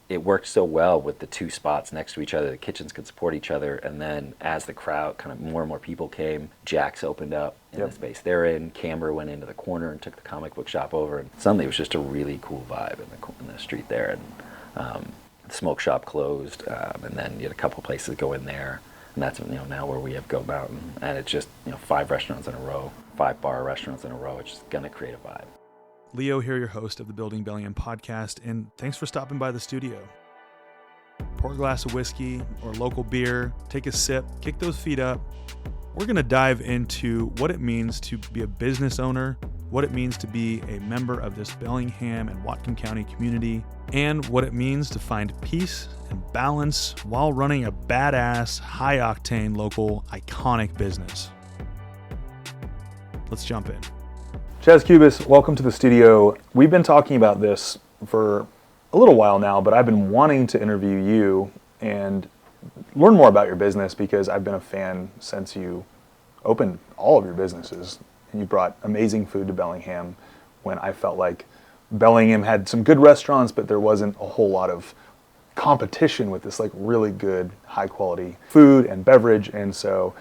it worked so well with the two spots next to each other. The kitchens could support each other. And then as the crowd, kind of more and more people came, Jack's opened up in the space they're in. Camber went into the corner and took the comic book shop over. And suddenly it was just a really cool vibe in the street there. And the smoke shop closed. And then you had a couple places go in there. And that's, now where we have Go Mountain. And it's just, 5 restaurants in a row, 5 bar restaurants in a row. It's just going to create a vibe. Leo here, your host of the Building Bellingham podcast, and thanks for stopping by the studio. Pour a glass of whiskey or local beer, take a sip, kick those feet up. We're going to dive into what it means to be a business owner, what it means to be a member of this Bellingham and Whatcom County community, and what it means to find peace and balance while running a badass, high-octane, local, iconic business. Let's jump in. Chas Kubis, welcome to the studio. We've been talking about this for a little while now, but I've been wanting to interview you and learn more about your business because I've been a fan since you opened all of your businesses. And you brought amazing food to Bellingham when I felt like Bellingham had some good restaurants, but there wasn't a whole lot of competition with this like really good, high quality food and beverage. And so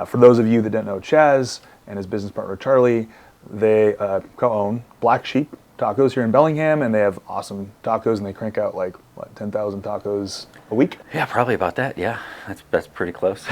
for those of you that don't know Chas and his business partner Charlie, they co-own Black Sheep Tacos here in Bellingham, and they have awesome tacos, and they crank out like, 10,000 tacos a week? Yeah, probably about that. Yeah, that's pretty close.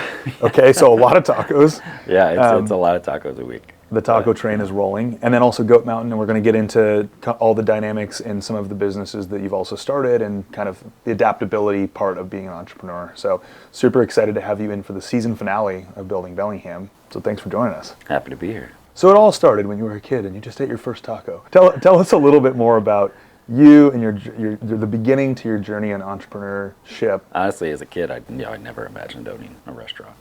Okay, so a lot of tacos. Yeah, it's a lot of tacos a week. The taco train is rolling. And then also Goat Mountain, and we're going to get into all the dynamics in some of the businesses that you've also started and kind of the adaptability part of being an entrepreneur. So super excited to have you in for the season finale of Building Bellingham. So thanks for joining us. Happy to be here. So it all started when you were a kid and you just ate your first taco. Tell us a little bit more about you and the beginning to your journey in entrepreneurship. Honestly, as a kid, I never imagined opening a restaurant.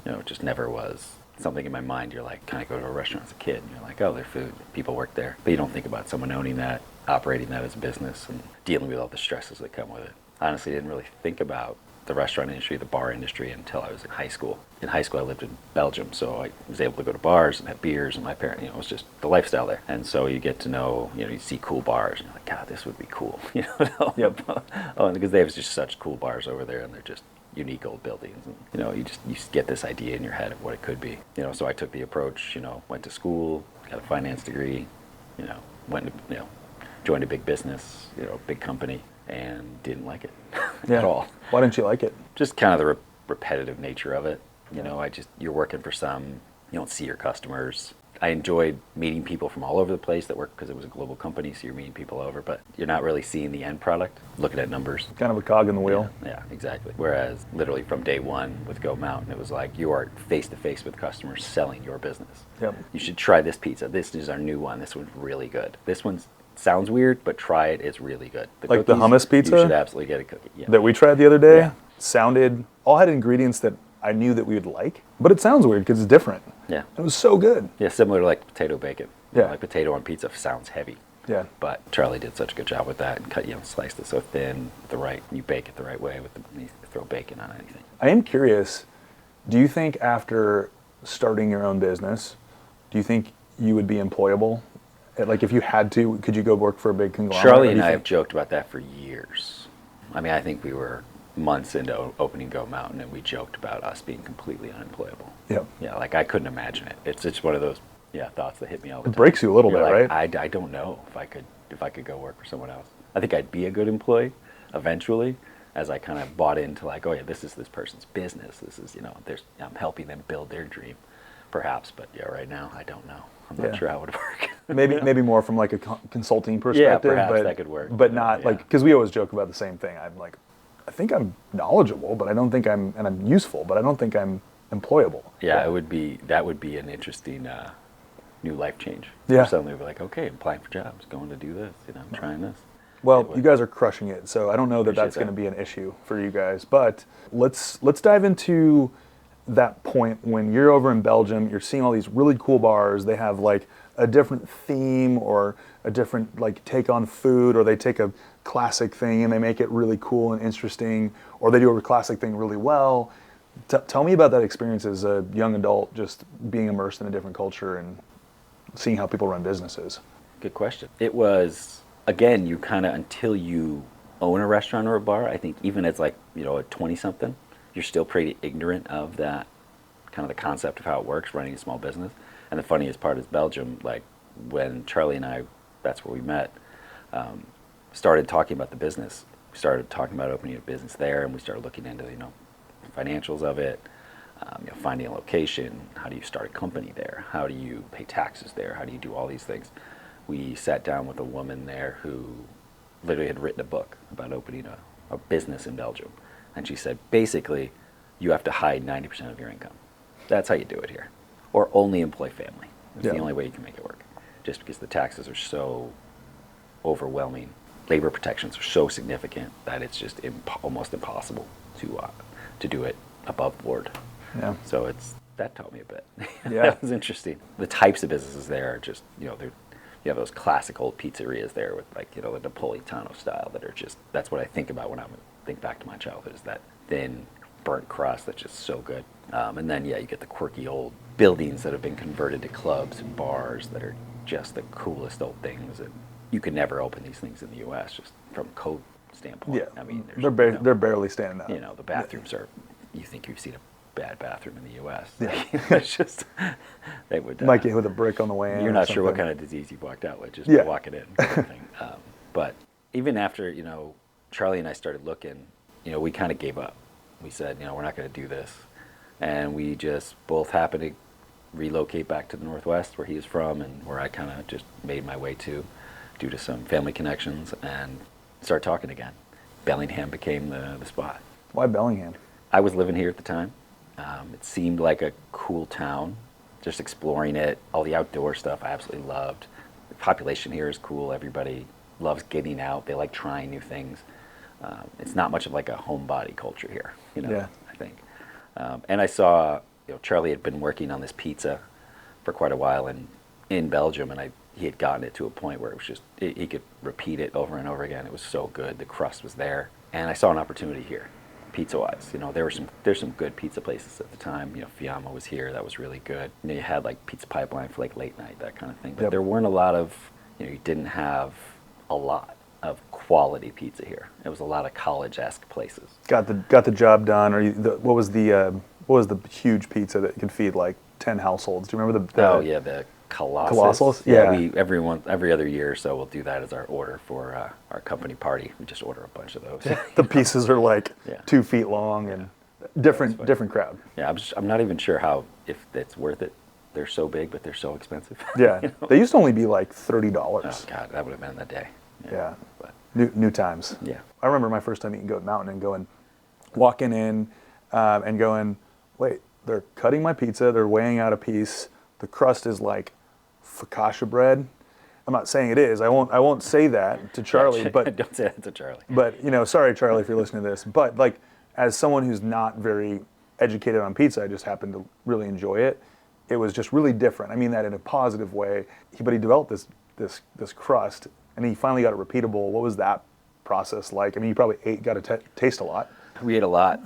It just never was something in my mind. You're like, kind of go to a restaurant as a kid, and you're like, oh, there's food, people work there. But you don't think about someone owning that, operating that as a business, and dealing with all the stresses that come with it. Honestly, I didn't really think about the restaurant industry, the bar industry, until I was in high school. In high school, I lived in Belgium, so I was able to go to bars and have beers, and my parents, it was just the lifestyle there. And so you get to know, you see cool bars, and you're like, God, this would be cool, Yep. Because they have just such cool bars over there, and they're just unique old buildings, and you just get this idea in your head of what it could be. So I took the approach, went to school, got a finance degree, went to, joined a big business, big company, and didn't like it at all. Why didn't you like it? Just kind of the repetitive nature of it. You're working for some, you don't see your customers. I enjoyed meeting people from all over the place that work, because it was a global company, so you're meeting people over, but you're not really seeing the end product, looking at numbers. Kind of a cog in the wheel. Yeah, exactly. Whereas literally from day one with Go Mountain, it was like you are face to face with customers selling your business. Yep. You should try this pizza. This is our new one. This one's really good. This one sounds weird, but try it. It's really good. Like the hummus pizza? You should absolutely get a cookie. Yeah. That we tried the other day. Yeah. All had ingredients that I knew that we would like, but it sounds weird because it's different. Yeah. It was so good. Yeah, similar to like potato bacon. Yeah. Like potato on pizza sounds heavy. Yeah. But Charlie did such a good job with that, and sliced it so thin, you bake it the right way you throw bacon on anything. I am curious, do you think after starting your own business, do you think you would be employable? Like if you had to, could you go work for a big conglomerate? Charlie and I have joked about that for years. I think we were months into opening Go Mountain, and we joked about us being completely unemployable. Yep. Yeah, like I couldn't imagine it. It's just one of those thoughts that hit me all the time. It breaks you a little bit, like, right? I don't know if I could go work for someone else. I think I'd be a good employee eventually, as I kind of bought into like, oh yeah, this is this person's business. This is, I'm helping them build their dream, perhaps. But yeah, right now I don't know. I'm not sure how it would work. maybe more from like a consulting perspective. Yeah, perhaps but that could work. But not like, because we always joke about the same thing. I'm like, I think I'm knowledgeable, but I don't think I'm useful, but I don't think I'm employable. Yeah, that would be an interesting new life change. Yeah. Suddenly we're like, okay, I'm applying for jobs, going to do this, I'm trying this. Well, you guys are crushing it, so I don't know that that's going to be an issue for you guys. But let's dive into that point when you're over in Belgium. You're seeing all these really cool bars. They have like a different theme or a different like take on food, or they take a classic thing and they make it really cool and interesting, or they do a classic thing really well. Tell me about that experience as a young adult, just being immersed in a different culture and seeing how people run businesses. Good question. It was, again, you kind of, until you own a restaurant or a bar, I think even as like, a 20-something, you're still pretty ignorant of that kind of the concept of how it works, running a small business. And the funniest part is Belgium, like when Charlie and I, that's where we met, started talking about the business. We started talking about opening a business there, and we started looking into, financials of it, finding a location, how do you start a company there, how do you pay taxes there, how do you do all these things. We sat down with a woman there who literally had written a book about opening a business in Belgium. And she said, basically, you have to hide 90% of your income. That's how you do it here. Or only employ family. That's the only way you can make it work. Just because the taxes are so overwhelming, labor protections are so significant that it's just almost impossible to do it above board. Yeah. So that taught me a bit. Yeah. That was interesting. The types of businesses there are just, you have those classic old pizzerias there with like, the Napolitano style that are just, that's what I think about when I think back to my childhood, is that thin, burnt crust that's just so good. And then, you get the quirky old buildings that have been converted to clubs and bars that are just the coolest old things. And you could never open these things in the U.S. just from a code standpoint. Yeah, I mean, they're barely standing up. The bathrooms are, you think you've seen a bad bathroom in the U.S. Yeah. It's just, they would... might get hit with a brick on the way in. You're not sure what kind of disease you've walked out with just by walking in. Kind of thing. But even after, Charlie and I started looking, we kind of gave up. We said, we're not going to do this. And we just both happened to relocate back to the Northwest where he is from and where I kind of just made my way to due to some family connections and start talking again. Bellingham became the spot. Why Bellingham? I was living here at the time. It seemed like a cool town, just exploring it. All the outdoor stuff I absolutely loved. The population here is cool. Everybody loves getting out. They like trying new things. It's not much of like a homebody culture here, I think. And I saw, Charlie had been working on this pizza for quite a while in Belgium, and he had gotten it to a point where it was just, he could repeat it over and over again. It was so good. The crust was there. And I saw an opportunity here, pizza-wise. There's some good pizza places at the time. Fiamma was here. That was really good. You had like Pizza Pipeline for like late night, that kind of thing. But there weren't a lot of, you didn't have a lot of quality pizza here. It was a lot of college-esque places. Got the job done. Or what was the huge pizza that could feed like 10 households? Do you remember the the Colossus. Colossus? Yeah. Every other year or so we'll do that as our order for our company party. We just order a bunch of those. The pieces are like 2 feet long and different crowd. Yeah, I'm not even sure if it's worth it. They're so big, but they're so expensive. Yeah, They used to only be like $30. Oh God, that would have been the day. Yeah. But, New times. Yeah. I remember my first time eating Goat Mountain and walking in and going, wait, they're cutting my pizza, they're weighing out a piece. The crust is like focaccia bread. I'm not saying it is. I won't say that to Charlie, but don't say that to Charlie. But sorry, Charlie, if you're listening to this. But like, as someone who's not very educated on pizza, I just happened to really enjoy it. It was just really different. I mean that in a positive way. But he developed this crust, and he finally got it repeatable. What was that process like? I mean, you probably got to taste a lot. We ate a lot.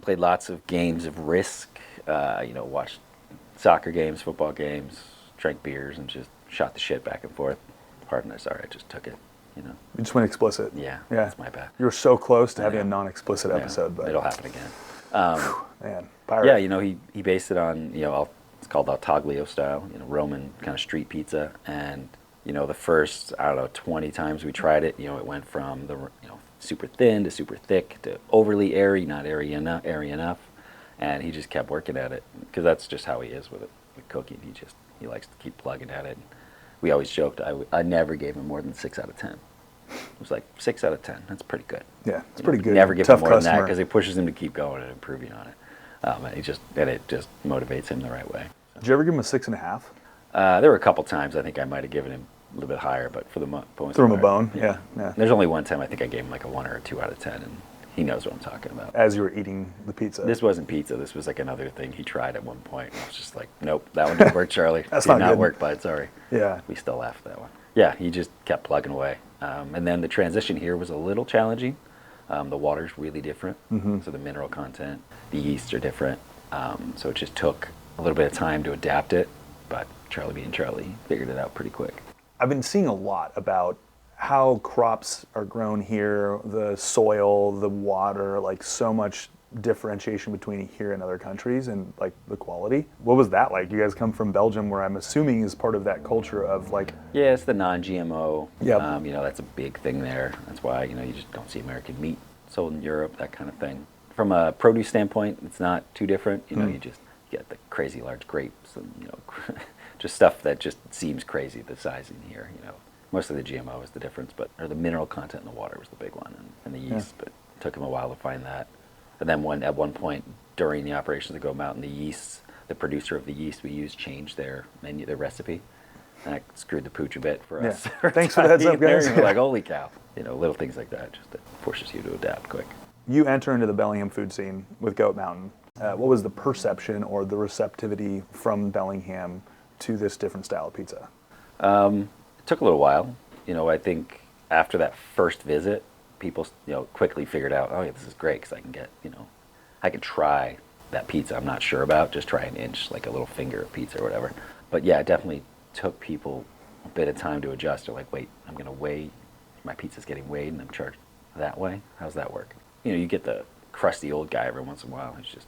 Played lots of games of Risk. Watched soccer games, football games, drank beers, and just shot the shit back and forth. Pardon, I'm sorry, I just took it. You just went explicit. Yeah, that's my bad. You were so close to having a non-explicit episode, but it'll happen again. Man, pirate. Yeah, he based it on it's called Altaglio style, Roman kind of street pizza, and the first 20 times we tried it, it went from the super thin to super thick to overly airy, not airy enough, and he just kept working at it because that's just how he is with cooking. He likes to keep plugging at it. We always joked I never gave him more than 6 out of 10. It was like 6 out of 10. That's pretty good. Yeah, it's pretty good. Never give Tough him more customer. than that because it pushes him to keep going and improving on it. And it just motivates him the right way. Did you ever give him a 6.5? There were a couple times I think I might have given him a little bit higher, but for the most part, threw him a bone. Yeah. There's only one time I think I gave him like a 1 or a 2 out of 10, and he knows what I'm talking about. As you were eating the pizza. This wasn't pizza. This was like another thing he tried at one point. I was just like, nope, that one didn't work, Charlie. That's Did not good. work, bud. Sorry. Yeah. We still laughed at that one. Yeah, he just kept plugging away. And then the transition here was a little challenging. The water's really different, so the mineral content, the yeasts are different. So it just took a little bit of time to adapt it, but Charlie being Charlie figured it out pretty quick. I've been seeing a lot about how crops are grown here, the soil, the water, like so much differentiation between here and other countries and like the quality. What was that like? You guys come from Belgium, where I'm assuming is part of that culture of like. Yeah, it's the non-GMO. Yep. That's a big thing there. That's why, you just don't see American meat sold in Europe, that kind of thing. From a produce standpoint, it's not too different. You just get the crazy large grapes and, just stuff that just seems crazy, the sizing here, Most of the GMO is the difference, or the mineral content in the water was the big one, and the yeast, but it took them a while to find that. And then at one point during the operations of Go Mountain, the producer of the yeast we used changed their recipe. And that screwed the pooch a bit for us. Thanks for the heads up, guys. We're like, holy cow. Little things like that, just that forces you to adapt quick. You enter into the Bellingham food scene with Goat Mountain. What was the perception or the receptivity from Bellingham to this different style of pizza? It took a little while. I think after that first visit, people, quickly figured out, oh yeah, this is great because I can get, I can try that pizza I'm not sure about, just try an inch, like a little finger of pizza or whatever. But yeah, it definitely took people a bit of time to adjust. They're like, wait, I'm going to weigh, my pizza's getting weighed and I'm charged that way? How's that work? You get the crusty old guy every once in a while who just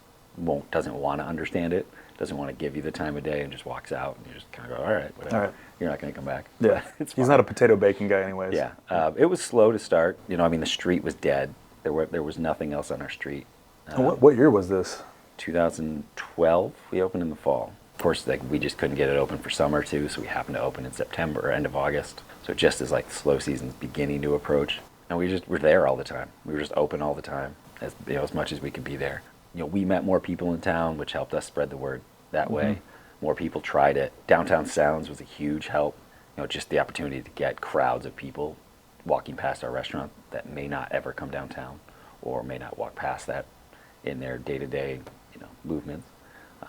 doesn't want to understand it, doesn't want to give you the time of day, and just walks out, and you just kind of go, all right, whatever. All right. You're not going to come back. Yeah, he's not a potato bacon guy anyways. Yeah, it was slow to start. The street was dead. There was nothing else on our street. What year was this? 2012. We opened in the fall. Of course, we just couldn't get it open for summer too, so we happened to open in September or end of August. So just as the slow season's beginning to approach, and we just were there all the time. We were just open all the time, as much as we could be there. We met more people in town, which helped us spread the word that way. More people tried it. Downtown Sounds was a huge help. Just the opportunity to get crowds of people walking past our restaurant that may not ever come downtown or may not walk past that in their day-to-day, movements.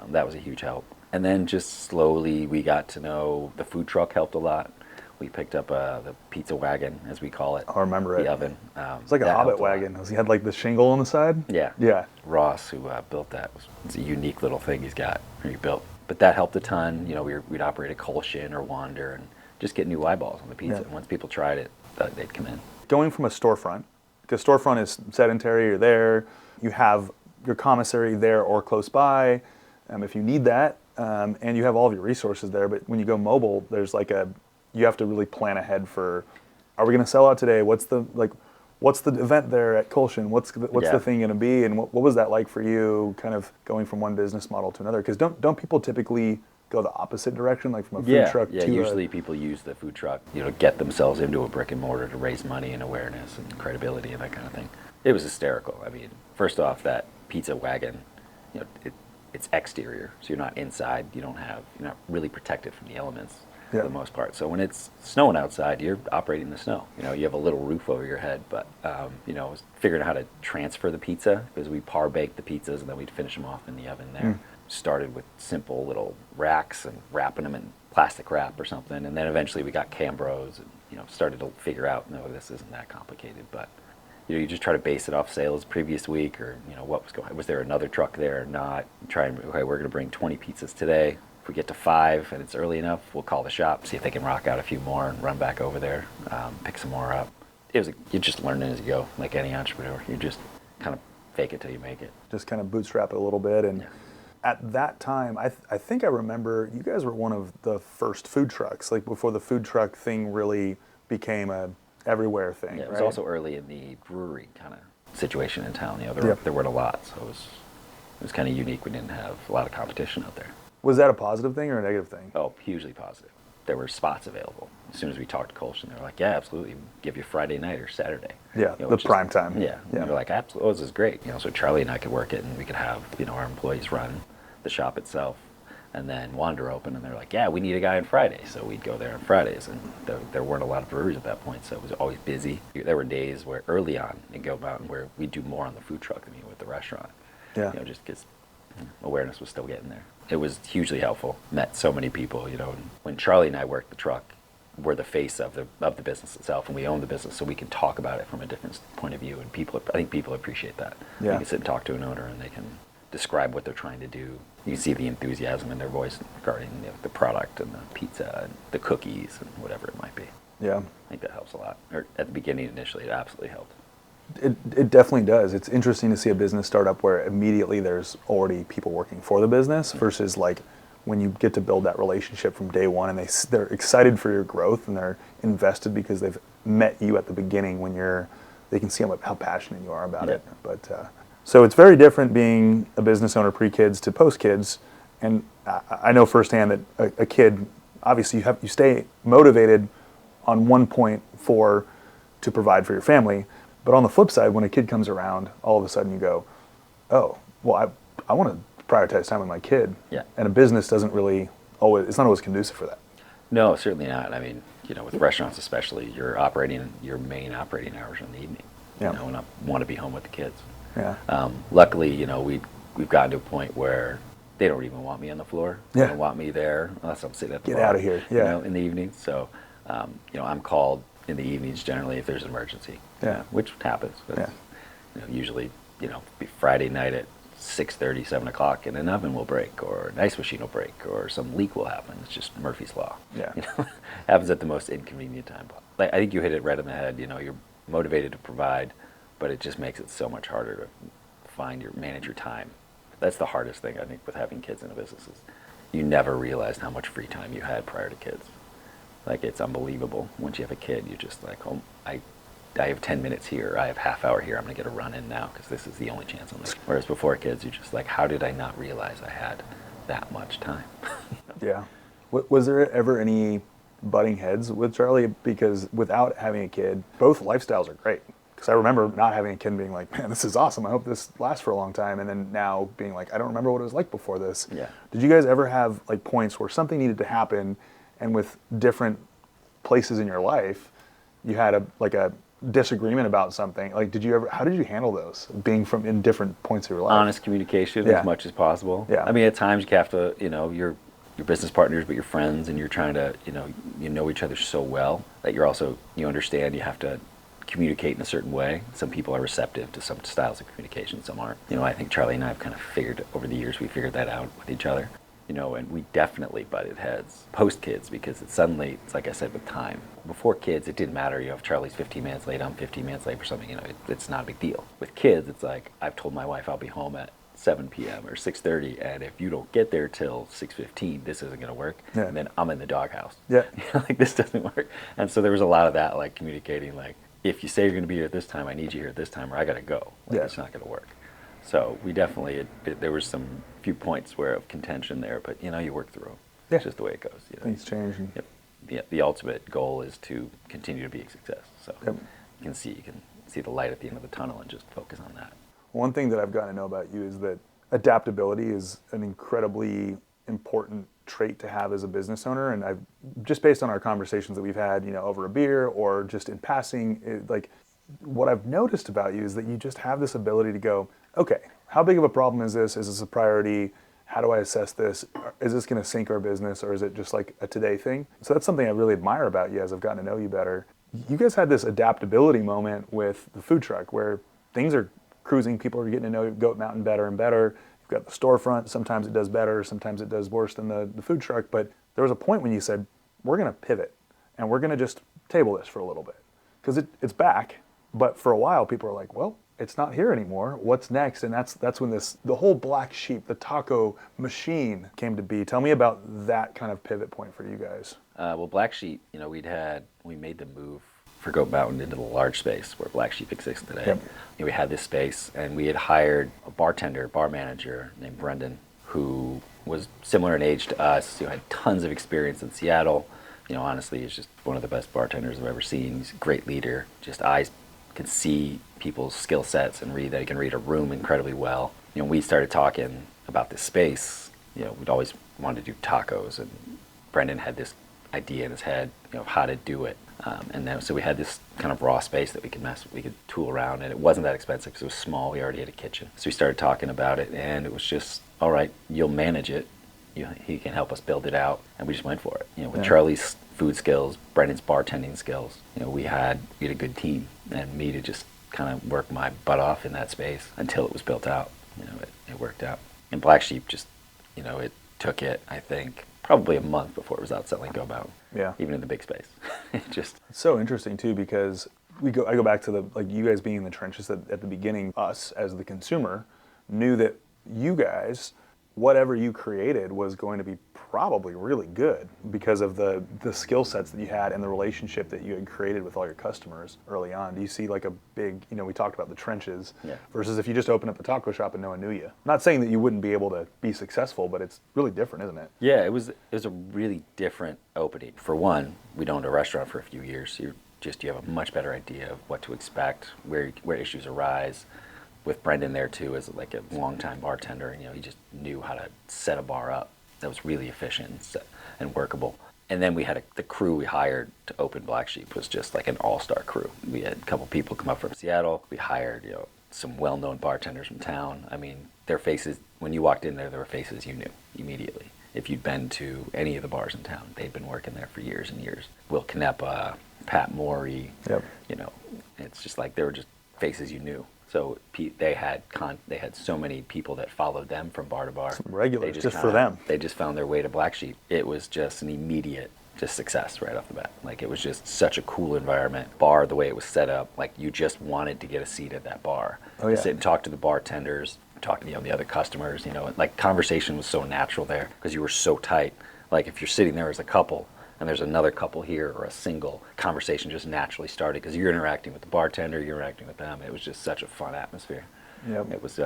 That was a huge help. And then just slowly we got to know the food truck helped a lot. We picked up the pizza wagon, as we call it. I remember it. The oven. It's like a Hobbit wagon. He had like the shingle on the side? Yeah. Yeah. Ross, who built that, it's a unique little thing he built. But that helped a ton. We'd operate a Kolshin or Wander and just get new eyeballs on the pizza. Yeah. And once people tried it, they'd come in. Going from a storefront, because storefront is sedentary, you're there, you have your commissary there or close by if you need that, and you have all of your resources there. But when you go mobile, there's you have to really plan ahead for, are we going to sell out today? What's the event there at Kolshin? What's the thing going to be? And what was that like for you, kind of going from one business model to another? Because don't people typically go the opposite direction, like from a food truck to usually people use the food truck, get themselves into a brick and mortar to raise money and awareness and credibility and that kind of thing. It was hysterical. I mean, first off, that pizza wagon, it's exterior, so you're not inside. You're not really protected from the elements for the most part. So when it's snowing outside, you're operating the snow. You have a little roof over your head, but figuring out how to transfer the pizza, because we par baked the pizzas and then we'd finish them off in the oven there. Started with simple little racks and wrapping them in plastic wrap or something, and then eventually we got Cambros and started to figure out, no, this isn't that complicated, but you just try to base it off sales previous week, or what was going. Was there another truck there or not? We're going to bring 20 pizzas today. If we get to 5 and it's early enough, we'll call the shop, see if they can rock out a few more and run back over there, pick some more up. You're just learning as you go, like any entrepreneur. You just kind of fake it till you make it. Just kind of bootstrap it a little bit. And at that time, I think I remember you guys were one of the first food trucks, like before the food truck thing really became a everywhere thing. Yeah, it was right? also early in the brewery kind of situation in town. There weren't a lot, so it was kind of unique. We didn't have a lot of competition out there. Was that a positive thing or a negative thing? Oh, hugely positive. There were spots available. As soon as we talked to Kolshin, they were like, yeah, absolutely, give you Friday night or Saturday. Yeah, the prime time. Yeah. And they're like, absolutely, this is great. So Charlie and I could work it, and we could have our employees run the shop itself, and then Wander open, and they're like, yeah, we need a guy on Friday. So we'd go there on Fridays, and there weren't a lot of breweries at that point, so it was always busy. There were days where early on in Go Mountain where we'd do more on the food truck than we would with the restaurant. Yeah. Just because awareness was still getting there. It was hugely helpful. Met so many people, and when Charlie and I worked the truck, we're the face of the business itself, and we own the business, so we can talk about it from a different point of view, and I think people appreciate that. Yeah. You can sit and talk to an owner, and they can describe what they're trying to do. You see the enthusiasm in their voice regarding the product and the pizza and the cookies and whatever it might be. Yeah. I think that helps a lot. Or at the beginning, initially, it absolutely helped. It definitely does. It's interesting to see a business start up where immediately there's already people working for the business versus like when you get to build that relationship from day one and they're excited for your growth and they're invested because they've met you at the beginning when they can see how passionate you are about it. But so it's very different being a business owner pre-kids to post-kids. And I know firsthand that a kid, obviously you stay motivated on one point to provide for your family. But on the flip side, when a kid comes around, all of a sudden you go, oh, well, I want to prioritize time with my kid. Yeah. And a business doesn't really it's not always conducive for that. No, certainly not. I mean, with restaurants especially, you're operating your main operating hours in the evening. Yeah. And I want to be home with the kids. Yeah. Luckily, we've gotten to a point where they don't even want me on the floor. They Yeah. don't want me there unless I'm sitting at the Get bar. out of here. Yeah. In the evening. So, I'm called in the evenings generally if there's an emergency. Yeah. Which happens. But, Yeah. Usually, be Friday night at 6:30, 7 o'clock, and an oven will break, or an ice machine will break, or some leak will happen. It's just Murphy's Law. Yeah. Happens at the most inconvenient time. I think you hit it right on the head. You're motivated to provide, but it just makes it so much harder to manage your time. That's the hardest thing, I think, with having kids in a business is you never realized how much free time you had prior to kids. Like, it's unbelievable. Once you have a kid, you're just like, oh, I have 10 minutes here, I have half hour here, I'm going to get a run in now because this is the only chance I'm making. Whereas before kids, you're just like, how did I not realize I had that much time? Yeah. Was there ever any butting heads with Charlie? Because without having a kid, both lifestyles are great. Because I remember not having a kid and being like, man, this is awesome. I hope this lasts for a long time. And then now being like, I don't remember what it was like before this. Yeah. Did you guys ever have like points where something needed to happen and with different places in your life, you had a disagreement about something? Like, how did you handle those being in different points of your life? Honest communication Yeah. as much as possible. Yeah. I mean, at times you have to, your business partners, but your friends, and you're trying to, you know each other so well that you're also, you understand you have to communicate in a certain way. Some people are receptive to some styles of communication, some aren't. I think Charlie and I have kind of over the years, we figured that out with each other. And we definitely butted heads post-kids because it's like I said, with time. Before kids, it didn't matter, if Charlie's 15 minutes late, I'm 15 minutes late for something, it's not a big deal. With kids, it's like, I've told my wife I'll be home at 7 p.m. or 6:30, and if you don't get there till 6:15, this isn't going to work. Yeah. And then I'm in the doghouse. Yeah. Like, this doesn't work. And so there was a lot of that, like, communicating, like, if you say you're going to be here at this time, I need you here at this time, or I got to go. Like, Yeah. It's not going to work. So we definitely, there was some few points of contention there, but you work through them. Yeah. It's just the way it goes. Things change. And Yep. The ultimate goal is to continue to be a success. So Yep. you can see the light at the end of the tunnel and just focus on that. One thing that I've gotten to know about you is that adaptability is an incredibly important trait to have as a business owner. And I've just based on our conversations that we've had, over a beer or just in passing, what I've noticed about you is that you just have this ability to go, okay, how big of a problem is this? Is this a priority? How do I assess this? Is this going to sink our business, or is it just like a today thing? So that's something I really admire about you as I've gotten to know you better. You guys had this adaptability moment with the food truck where things are cruising, people are getting to know Goat Mountain better and better. You've got the storefront, sometimes it does better, sometimes it does worse than the food truck, but there was a point when you said, we're going to pivot and we're going to just table this for a little bit. Because it's back, but for a while people are like, well, it's not here anymore. What's next? And that's when the whole black sheep, the taco machine came to be. Tell me about that kind of pivot point for you guys. Well, Black Sheep, we made the move for Goat Mountain into the large space where Black Sheep exists today. Yep. We had this space, and we had hired a bar manager named Brendan, who was similar in age to us, who had tons of experience in Seattle. Honestly, he's just one of the best bartenders I've ever seen. He's a great leader. Just eyes can see people's skill sets and read that he can read a room incredibly well. We started talking about this space. We'd always wanted to do tacos, and Brendan had this idea in his head, how to do it. And then so we had this kind of raw space that we could tool around, and it wasn't that expensive because it was small. We already had a kitchen. So we started talking about it, and it was just, all right, you'll manage it. He can help us build it out, and we just went for it. With Charlie's food skills, Brendan's bartending skills, we had a good team, and me to just kind of work my butt off in that space until it was built out. It worked out. And Black Sheep just, took it, I think, probably a month before it was outselling Go Mountain. Yeah. Even in the big space. It just... It's so interesting too, because I go back to like you guys being in the trenches at the beginning. Us as the consumer knew that you guys, whatever you created was going to be probably really good because of the skill sets that you had and the relationship that you had created with all your customers early on. Do you see like a big, we talked about the trenches versus if you just open up a taco shop and no one knew you? I'm not saying that you wouldn't be able to be successful, but it's really different, isn't it? Yeah, it was a really different opening. For one, we'd owned a restaurant for a few years, so you have a much better idea of what to expect, where issues arise. With Brendan there too, as like a longtime bartender, he just knew how to set a bar up that was really efficient and workable. And then we had the crew we hired to open Black Sheep was just like an all-star crew. We had a couple people come up from Seattle. We hired some well-known bartenders from town. I mean, their faces, when you walked in there were faces you knew immediately. If you'd been to any of the bars in town, they'd been working there for years and years. Will Canepa, Pat Morey, it's just like they were just faces you knew. So they had so many people that followed them from bar to bar. Some regulars just for them. They just found their way to Black Sheep. It was just an immediate success right off the bat. Like it was just such a cool environment. Bar, the way it was set up, like you just wanted to get a seat at that bar. Oh, yeah. Sit and talk to the bartenders, talk to the other customers. Like conversation was so natural there because you were so tight. Like if you're sitting there as a couple and there's another couple here or a single, conversation just naturally started because you're interacting with the bartender, you're interacting with them. It was just such a fun atmosphere. Yep. It was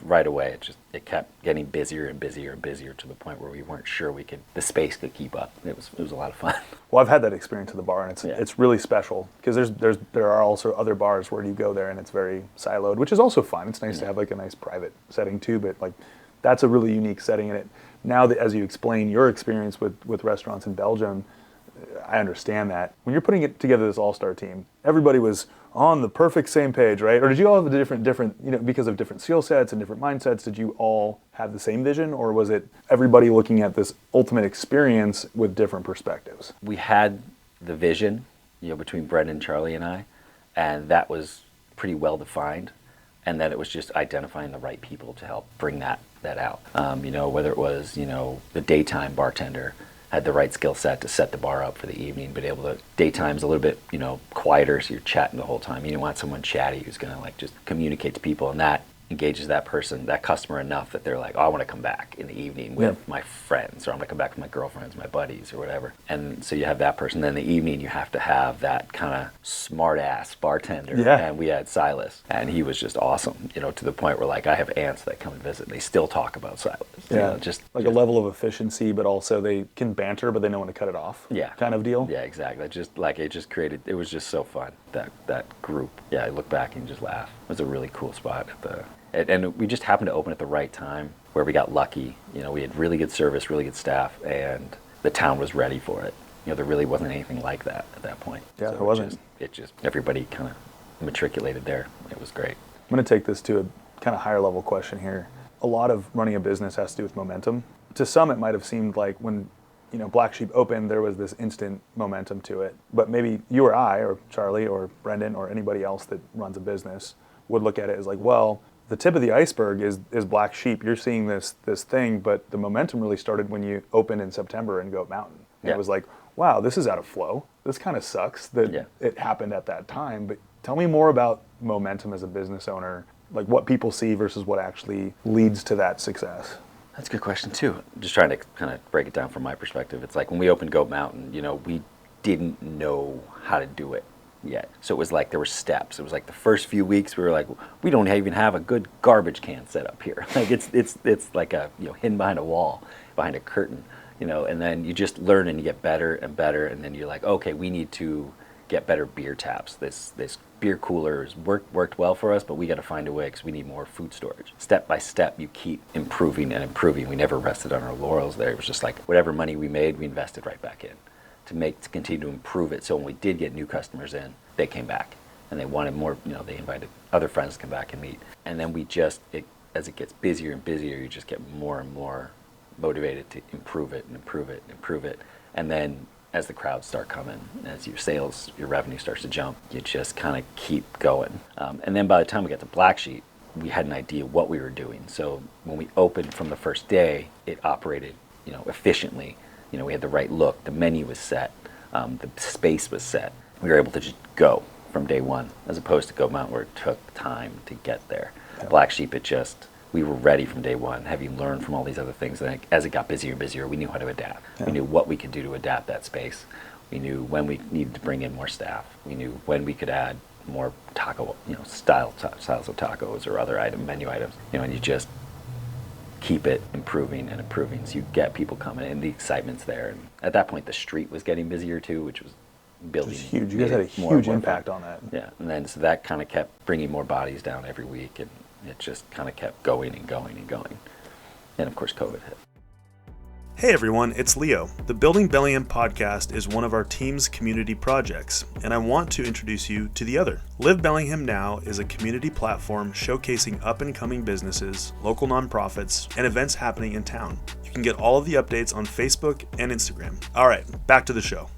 right away. It kept getting busier and busier and busier to the point where we weren't sure the space could keep up. It was a lot of fun. Well, I've had that experience at the bar, and it's really special because there are also other bars where you go there and it's very siloed, which is also fun. It's nice to have like a nice private setting too, but like that's a really unique setting in it. Now that as you explain your experience with restaurants in Belgium, I understand that. When you're putting it together, this all-star team, everybody was on the perfect same page, right? Or did you all have a different, because of different skill sets and different mindsets, did you all have the same vision? Or was it everybody looking at this ultimate experience with different perspectives? We had the vision, between Brendan, Charlie, and I, and that was pretty well defined. And then it was just identifying the right people to help bring that out. Whether it was, the daytime bartender had the right skill set to set the bar up for the evening, but able to, daytime's a little bit, quieter, so you're chatting the whole time. You don't want someone chatty who's gonna like just communicate to people, and that engages that person, that customer enough that they're like, oh, I want to come back in the evening with my friends, or I'm going to come back with my girlfriends, my buddies, or whatever. And so you have that person. Then in the evening, you have to have that kind of smart-ass bartender. Yeah. And we had Silas, and he was just awesome, to the point where, like, I have aunts that come and visit, and they still talk about Silas. Yeah, just a level of efficiency, but also they can banter, but they know when to cut it off. Yeah. Kind of deal. Yeah, exactly. It was just so fun, that group. Yeah, I look back and just laugh. It was a really cool spot and we just happened to open at the right time where we got lucky. We had really good service, really good staff, and the town was ready for it. There really wasn't anything like that at that point. Yeah, so there wasn't. It just everybody kind of matriculated there. It was great. I'm going to take this to a kind of higher level question here. A lot of running a business has to do with momentum. To some, it might have seemed like when Black Sheep opened, there was this instant momentum to it. But maybe you or I, or Charlie, or Brendan, or anybody else that runs a business would look at it as like, well, the tip of the iceberg is Black Sheep. You're seeing this thing, but the momentum really started when you opened in September in Goat Mountain. And It was like, wow, this is out of flow. This kind of sucks that it happened at that time. But tell me more about momentum as a business owner, like what people see versus what actually leads to that success. That's a good question too. Just trying to kind of break it down from my perspective. It's like when we opened Goat Mountain, we didn't know how to do it yet. So it was like there were steps. It was like the first few weeks we were like, we don't even have a good garbage can set up here. Like it's like a hidden behind a wall, behind a curtain, and then you just learn and you get better and better, and then you're like, okay, we need to get better beer taps. This beer cooler has worked well for us, but we got to find a way because we need more food storage. Step by step, you keep improving and improving. We never rested on our laurels there. It was just like whatever money we made, we invested right back in to continue to improve it. So when we did get new customers in, they came back and they wanted more. They invited other friends to come back and meet. And then as it gets busier and busier, you just get more and more motivated to improve it and improve it and improve it. And then as the crowds start coming, as your revenue starts to jump, you just kind of keep going. And then by the time we got to Black Sheep, we had an idea what we were doing. So when we opened from the first day, it operated, efficiently. We had the right look, the menu was set, the space was set. We were able to just go from day one, as opposed to Go Mountain where it took time to get there. Yeah. Black Sheep, we were ready from day one, having learned from all these other things. And as it got busier and busier, we knew how to adapt. Yeah. We knew what we could do to adapt that space. We knew when we needed to bring in more staff. We knew when we could add more taco, styles of tacos or other menu items. And you just keep it improving and improving. So you get people coming in, the excitement's there. And at that point, the street was getting busier too, which was building. Which is huge. You guys had a huge impact on that. Yeah, and then so that kind of kept bringing more bodies down every week, and it just kind of kept going and going and going. And of course, COVID hit. Hey everyone, it's Leo. The Building Bellingham podcast is one of our team's community projects, and I want to introduce you to the other. Live Bellingham Now is a community platform showcasing up-and-coming businesses, local nonprofits, and events happening in town. You can get all of the updates on Facebook and Instagram. All right, back to the show.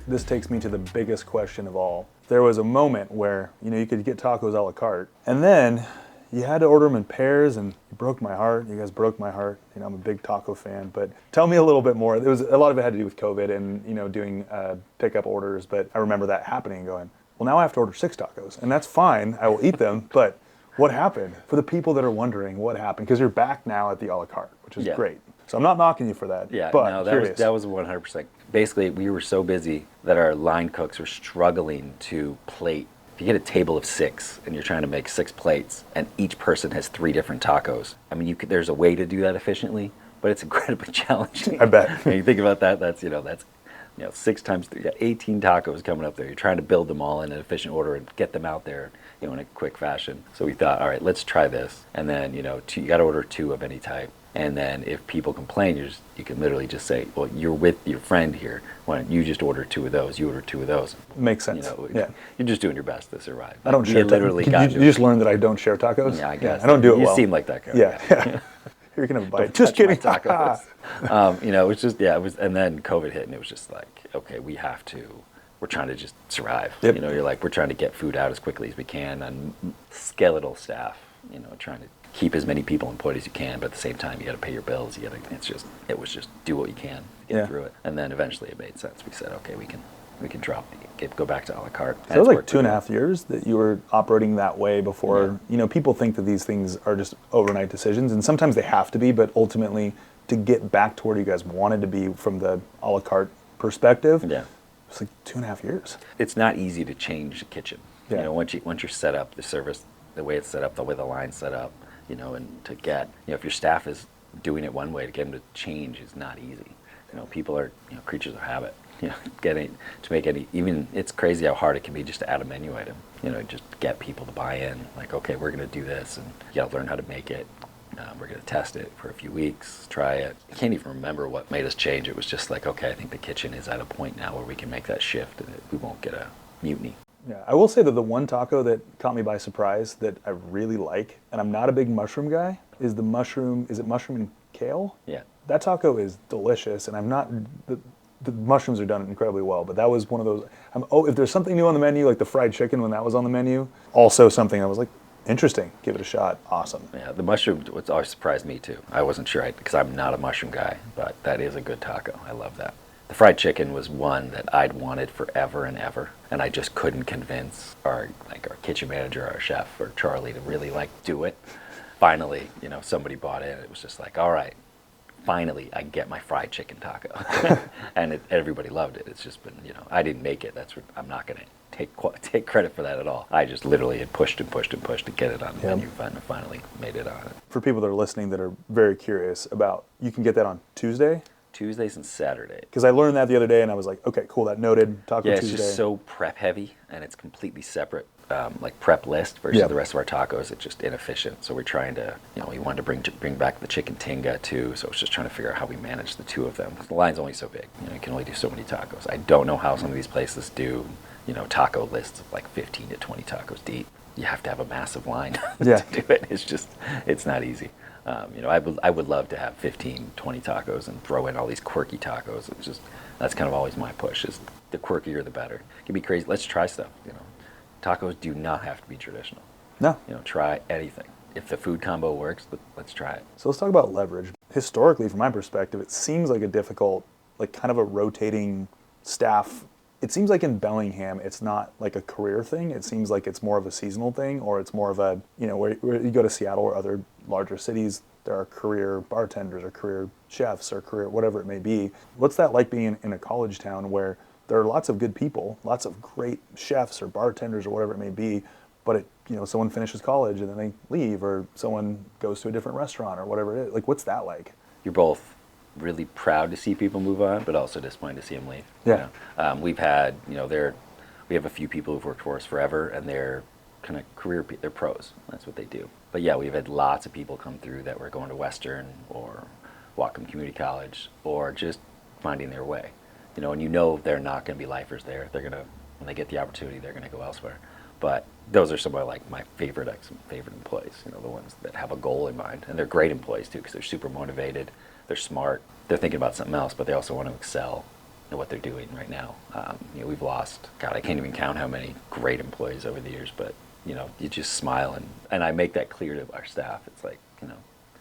This takes me to the biggest question of all. There was a moment where, you could get tacos a la carte, and then you had to order them in pairs, and you broke my heart. You guys broke my heart. I'm a big taco fan, but tell me a little bit more. There was a lot of it had to do with COVID and doing pickup orders, but I remember that happening and going, well, now I have to order 6 tacos, and that's fine. I will eat them, but what happened? For the people that are wondering what happened, because you're back now at the a la carte, which is great. So I'm not knocking you for that. Yeah, but no, curious. that was 100%. Basically, we were so busy that our line cooks were struggling to plate. If you get a table of 6 and you're trying to make 6 plates and each person has 3 different tacos, there's a way to do that efficiently, but it's incredibly challenging. I bet. When you think about that, that's 6 times 3, you got 18 tacos coming up there. You're trying to build them all in an efficient order and get them out there, in a quick fashion. So we thought, all right, let's try this. And then, you got to order 2 of any type. And then if people complain, you can literally just say, well, you're with your friend here. Why don't you just order 2 of those? You order 2 of those. Makes sense. Yeah. You're just doing your best to survive. I don't share tacos. You just learned that I don't share tacos? Yeah, I guess. I don't do it well. You seem like that guy. Yeah. Here, you can have a bite. Just kidding. Tacos. It was just, and then COVID hit and it was just like, okay, we're trying to just survive. Yep. You're like, we're trying to get food out as quickly as we can on skeletal staff, trying to keep as many people employed as you can, but at the same time, you got to pay your bills. It was just do what you can, get through it. And then eventually it made sense. We said, okay, we can go back to a la carte. So it was like 2.5 years that you were operating that way before, people think that these things are just overnight decisions, and sometimes they have to be, but ultimately to get back to where you guys wanted to be from the a la carte perspective, it's like 2.5 years. It's not easy to change the kitchen. Yeah. Once you're set up, the service, the way it's set up, the way the line's set up, and to get, if your staff is doing it one way, to get them to change is not easy. People are, creatures of habit. It's crazy how hard it can be just to add a menu item. Just get people to buy in. Like, okay, we're going to do this, and you got to learn how to make it. We're going to test it for a few weeks, try it. I can't even remember what made us change. It was just like, okay, I think the kitchen is at a point now where we can make that shift, and we won't get a mutiny. Yeah, I will say that the one taco that caught me by surprise that I really like, and I'm not a big mushroom guy, is the mushroom. Is it mushroom and kale? Yeah. That taco is delicious, and I'm not. The mushrooms are done incredibly well, but that was one of those. If there's something new on the menu, like the fried chicken when that was on the menu, also something I was like, interesting. Give it a shot. Awesome. Yeah, the mushroom always surprised me too. I wasn't sure because I'm not a mushroom guy, but that is a good taco. I love that. The fried chicken was one that I'd wanted forever and ever, and I just couldn't convince our kitchen manager, our chef, or Charlie to really do it. Finally, somebody bought it. It was just like, all right, finally I get my fried chicken taco, and everybody loved it. It's just been, I didn't make it. I'm not going to take credit for that at all. I just literally had pushed and pushed and pushed to get it on the menu, and finally made it on it. For people that are listening that are very curious about, you can get that on Tuesdays and Saturdays. Because I learned that the other day, and I was like, okay, cool, that noted. Taco Tuesday. Yeah, it's just so prep heavy, and it's completely separate, prep list versus the rest of our tacos. It's just inefficient. So we're trying to, we wanted to bring back the chicken tinga too. So it's just trying to figure out how we manage the 2 of them. The line's only so big. You can only do so many tacos. I don't know how some of these places do, taco lists of 15 to 20 tacos deep. You have to have a massive line to do it. It's not easy. I would love to have 15, 20 tacos and throw in all these quirky tacos. That's kind of always my push, is the quirkier the better. It can be crazy. Let's try stuff. Tacos do not have to be traditional. No. Try anything. if the food combo works, let's try it. So let's talk about leverage. Historically, from my perspective, it seems like a difficult, like kind of a rotating staff. It seems like in Bellingham, it's not like a career thing. It seems like it's more of a seasonal thing, or it's more of a, where you go to Seattle or other larger cities, there are career bartenders or career chefs or career whatever it may be. What's that like being in a college town where there are lots of good people, lots of great chefs or bartenders or whatever it may be, but someone finishes college and then they leave, or someone goes to a different restaurant or whatever it is. Like, what's that like? You're both really proud to see people move on, but also disappointed to see them leave. Yeah. We've had, we have a few people who've worked for us forever, and they're kind of they're pros. That's what they do. But yeah, we've had lots of people come through that were going to Western or Whatcom Community College, or just finding their way. And they're not going to be lifers there. They're going to, when they get the opportunity, they're going to go elsewhere. But those are some of my favorite employees, the ones that have a goal in mind. And they're great employees too, because they're super motivated, they're smart, they're thinking about something else, but they also want to excel in what they're doing right now. We've lost, God, I can't even count how many great employees over the years, but you just smile, and I make that clear to our staff. It's like,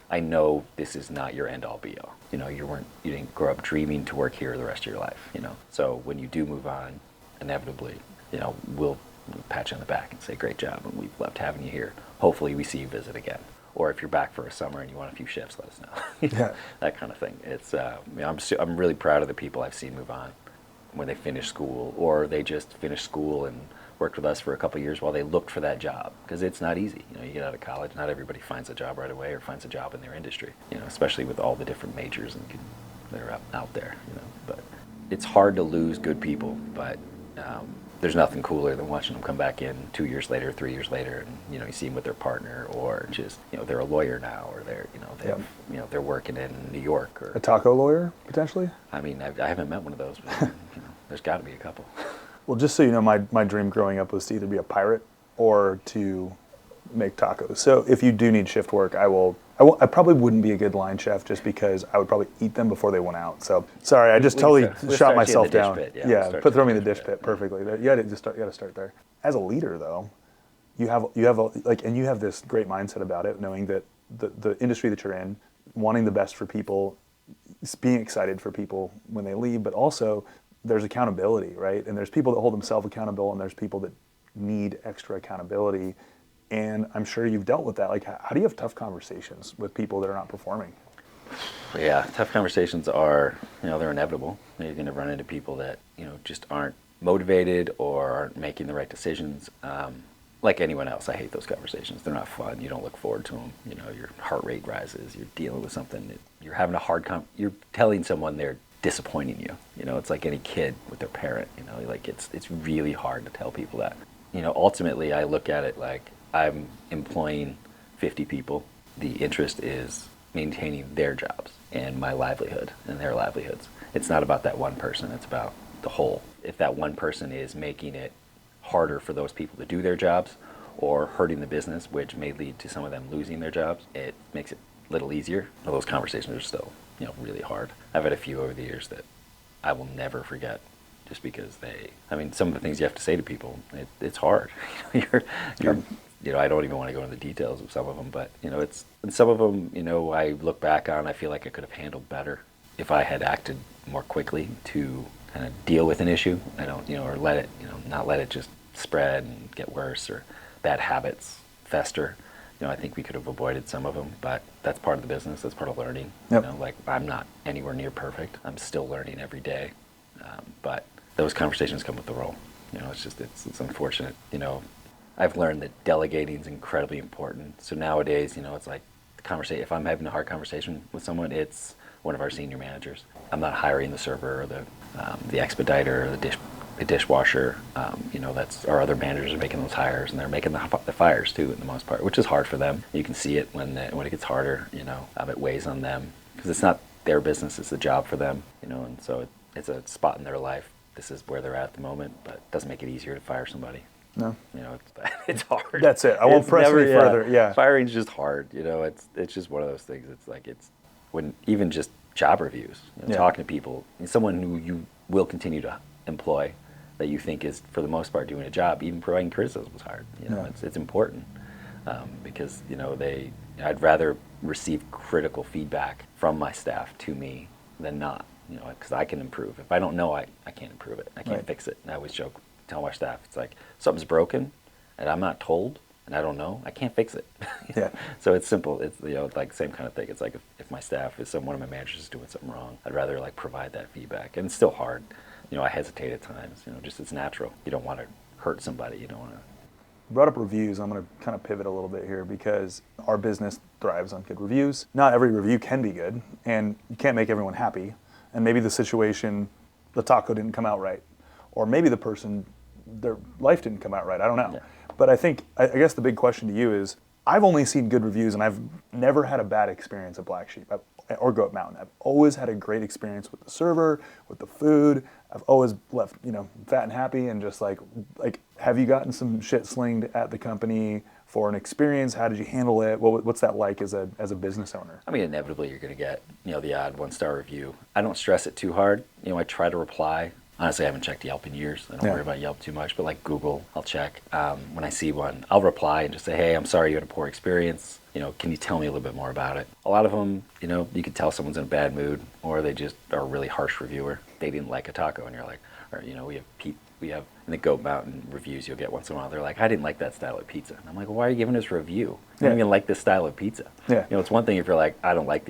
I know this is not your end all be all. You didn't grow up dreaming to work here the rest of your life, So when you do move on, inevitably, we'll pat you on the back and say, great job, and we've loved having you here. Hopefully we see you visit again. Or if you're back for a summer and you want a few shifts, let us know. Yeah. That kind of thing. It's I'm really proud of the people I've seen move on when they finish school, or they just finished school and worked with us for a couple of years while they looked for that job, because it's not easy. You get out of college, not everybody finds a job right away or finds a job in their industry. Especially with all the different majors that are out there. But it's hard to lose good people, but there's nothing cooler than watching them come back in 2 years later, 3 years later, and you see them with their partner, or just they're a lawyer now, or they're working in New York, or a taco lawyer potentially. I mean, I haven't met one of those, but there's got to be a couple. Well, just so you know, my dream growing up was to either be a pirate or to make tacos. So if you do need shift work, I probably wouldn't be a good line chef, just because I would probably eat them before they went out. So sorry, I just totally shot myself down. Throw me in the dish pit perfectly. You got to start there. As a leader, though, you have this great mindset about it, knowing that the industry that you're in, wanting the best for people, being excited for people when they leave, but also there's accountability, right? And there's people that hold themselves accountable, and there's people that need extra accountability. And I'm sure you've dealt with that. Like, how do you have tough conversations with people that are not performing? Yeah, tough conversations are, they're inevitable. You're going to run into people that, just aren't motivated or aren't making the right decisions. Like anyone else, I hate those conversations. They're not fun. You don't look forward to them. Your heart rate rises. You're dealing with something. You're having a hard you're telling someone they're disappointing you. It's like any kid with their parent. Like it's really hard to tell people that. Ultimately, I look at it like I'm employing 50 people. The interest is maintaining their jobs and my livelihood and their livelihoods. It's not about that one person. It's about the whole. If that one person is making it harder for those people to do their jobs, or hurting the business, which may lead to some of them losing their jobs, it makes it a little easier. Those conversations are still, really hard. I've had a few over the years that I will never forget, just because some of the things you have to say to people, it's hard. I don't even want to go into the details of some of them, but some of them, I look back on, I feel like I could have handled better if I had acted more quickly to kind of deal with an issue. I don't, or let it, not let it just spread and get worse, or bad habits fester. I think we could have avoided some of them, but that's part of the business. That's part of learning. Yep. I'm not anywhere near perfect. I'm still learning every day. But those conversations come with the role. It's unfortunate. I've learned that delegating is incredibly important. So nowadays, it's like the conversation. If I'm having a hard conversation with someone, it's one of our senior managers. I'm not hiring the server or the expediter or the dishwasher. That's our other managers are making those hires, and they're making the fires too, in the most part, which is hard for them. You can see it when it gets harder. It weighs on them, because it's not their business; it's a job for them. And so it's a spot in their life. This is where they're at the moment, but it doesn't make it easier to fire somebody. No. It's hard. That's it. I won't press any further. Yeah. Firing's just hard. It's just one of those things. It's like, it's when even just job reviews, talking to people, and someone who you will continue to employ, that you think is for the most part doing a job, even providing criticism is hard. It's important. because I'd rather receive critical feedback from my staff to me than not, because I can improve. If I don't know, I can't improve it. I can't fix it. And I always tell my staff, it's like something's broken and I'm not told and I don't know, I can't fix it. Yeah. So it's simple. It's like same kind of thing. It's like if my staff one of my managers is doing something wrong, I'd rather like provide that feedback. And it's still hard. I hesitate at times. Just it's natural. You don't want to hurt somebody. You don't want to. Brought up reviews. I'm going to kind of pivot a little bit here because our business thrives on good reviews. Not every review can be good, and you can't make everyone happy. And maybe the taco didn't come out right, or maybe the person, their life didn't come out right. I don't know. Yeah. But I guess the big question to you is, I've only seen good reviews, and I've never had a bad experience at Black Sheep or Goat Mountain. I've always had a great experience with the server, with the food. I've always left, fat and happy, and just like, have you gotten some shit slinged at the company for an experience? How did you handle it? What's that like as a business owner? I mean, inevitably you're going to get, the odd 1-star review. I don't stress it too hard. I try to reply. Honestly, I haven't checked Yelp in years. I don't worry about Yelp too much, but like Google, I'll check. When I see one, I'll reply and just say, hey, I'm sorry you had a poor experience. Can you tell me a little bit more about it? A lot of them, you can tell someone's in a bad mood, or they just are a really harsh reviewer. They didn't like a taco, and you're like, or we have in the Goat Mountain reviews you'll get once in a while. They're like, I didn't like that style of pizza. And I'm like, well, why are you giving us a review? You don't even like this style of pizza. Yeah. It's one thing if you're like, I didn't like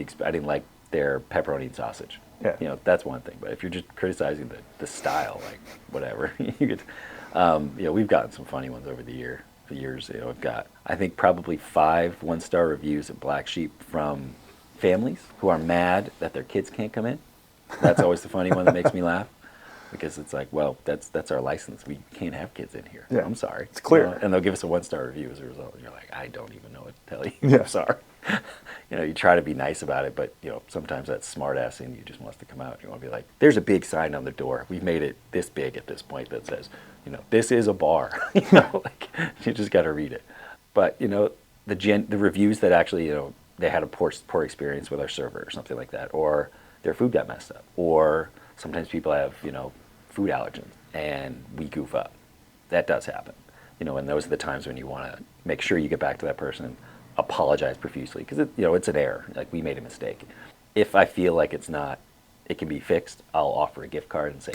their pepperoni and sausage. Yeah. That's one thing. But if you're just criticizing the style, like whatever, you could, we've gotten some funny ones over the years. I've got, I think, probably 5 1-star reviews at Black Sheep from families who are mad that their kids can't come in. That's always the funny one that makes me laugh, because it's like, well, that's our license. We can't have kids in here. Yeah. I'm sorry. It's clear. And they'll give us a 1-star review as a result. And you're like, I don't even know what to tell you. Yeah. I'm sorry. You try to be nice about it, but sometimes that smart ass in you just wants to come out. You want to be like, there's a big sign on the door. We've made it this big at this point that says, this is a bar. You just got to read it. But the reviews that actually they had a poor experience with our server or something like that, or their food got messed up, or sometimes people have food allergens and we goof up. That does happen. And those are the times when you want to make sure you get back to that person, apologize profusely, because it's an error. Like, we made a mistake. If I feel like it can be fixed, I'll offer a gift card and say,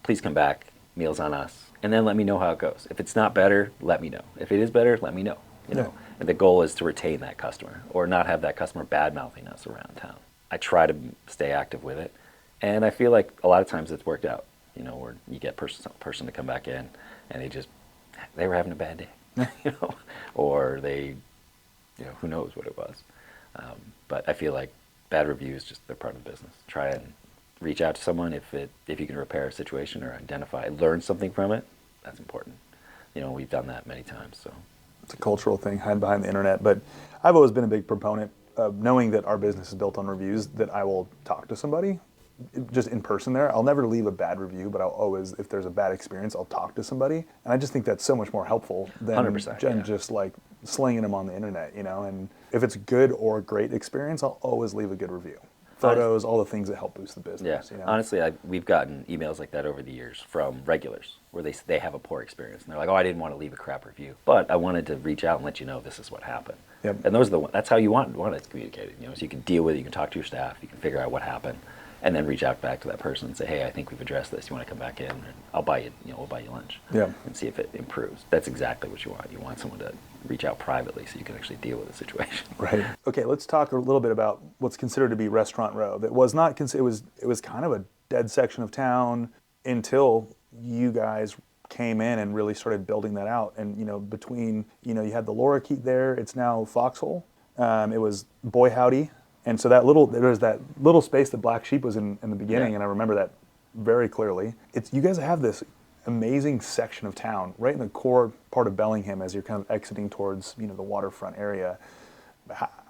please come back, meals on us, and then let me know how it goes. If it's not better, let me know. If it is better, let me know. And the goal is to retain that customer, or not have that customer bad-mouthing us around town. I try to stay active with it, and I feel like a lot of times it's worked out. Where you get person to come back in, and they were having a bad day, or they, who knows what it was. But I feel like bad reviews, they're part of the business. Try and reach out to someone if you can repair a situation or learn something from it. That's important. We've done that many times. So it's a cultural thing, hide behind the internet. But I've always been a big proponent of knowing that our business is built on reviews, that I will talk to somebody just in person there. I'll never leave a bad review, but I'll always, if there's a bad experience, I'll talk to somebody. And I just think that's so much more helpful than 100%, just like slinging them on the internet, And if it's a good or great experience, I'll always leave a good review. Photos, all the things that help boost the business. Yeah. Honestly, we've gotten emails like that over the years from regulars where they have a poor experience. And they're like, oh, I didn't want to leave a crap review, but I wanted to reach out and let you know this is what happened. Yep. And that's how you want it communicated. So you can deal with it, you can talk to your staff, you can figure out what happened, and then reach out back to that person and say, hey, I think we've addressed this. You want to come back in? And I'll buy you, we'll buy you lunch. Yeah. And see if it improves. That's exactly what you want. You want someone to reach out privately so you can actually deal with the situation. Right. Okay, let's talk a little bit about what's considered to be Restaurant Row. That was not, it was kind of a dead section of town until you guys came in and really started building that out. And, between, you had the Lorikeet there, it's now Foxhole. It was Boy Howdy. And so there was that little space that Black Sheep was in the beginning, Yeah. and I remember that very clearly. You guys have this amazing section of town right in the core part of Bellingham as you're kind of exiting towards the waterfront area.